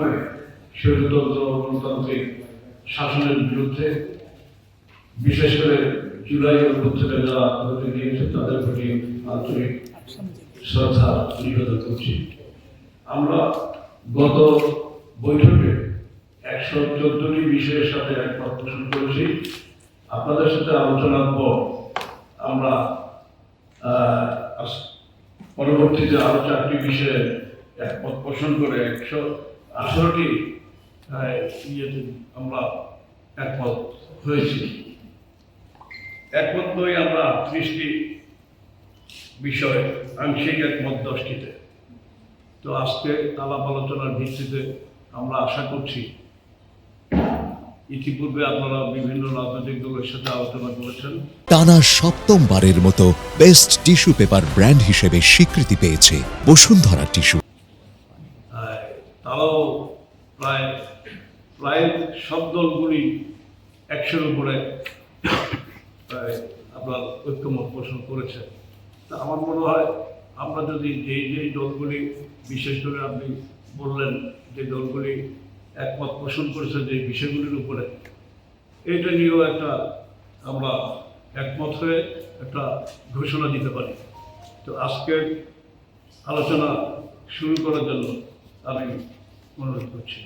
সময়ে স্বৈরতন্ত্র গণতান্ত্রিক শাসনের বিরুদ্ধে, বিশেষ করে জুলাই অভ্যুত্থানে যারা আত্মঘাতী দিয়েছে তাদের প্রতি আন্তরিক শ্রদ্ধা নিবেদন করছি। আমরা গত বৈঠকে 114টি বিষয়ের সাথে একমত পোষণ করেছি। আপনাদের সাথে আলোচনার পর আমরা পরবর্তীতে আরো 4টি বিষয়ে একমত পোষণ করে 118টি ইয়েতে আমরা একমত হয়েছি। একমত নই আমরা 30টি বিষয়, আংশিক একমত 10টিতে। তো আজকে আলাপ আলোচনার ভিত্তিতে আমরা আশা করছি, ইতিপূর্বে আপনারা বিভিন্ন রাজনৈতিক দলের সাথে আলোচনা করেছেন, টানা 7ম-বারের মতো বেস্ট টিস্যু পেপার ব্র্যান্ড হিসেবে স্বীকৃতি পেয়েছে বসুন্ধরা টিস্যু। তারাও প্রায় সব দলগুলি 100-এর উপরে আপনার ঐক্যমত পোষণ করেছে। তা আমার মনে হয় আমরা যদি যেই দলগুলি, বিশেষ করে আপনি বললেন যে দলগুলি একমত পোষণ করেছে যে বিষয়গুলির উপরে, এটা নিয়েও আমরা একমত হয়ে একটা ঘোষণা দিতে পারি। তো আজকের আলোচনা শুরু করার জন্য আমি অনুরোধ করছি।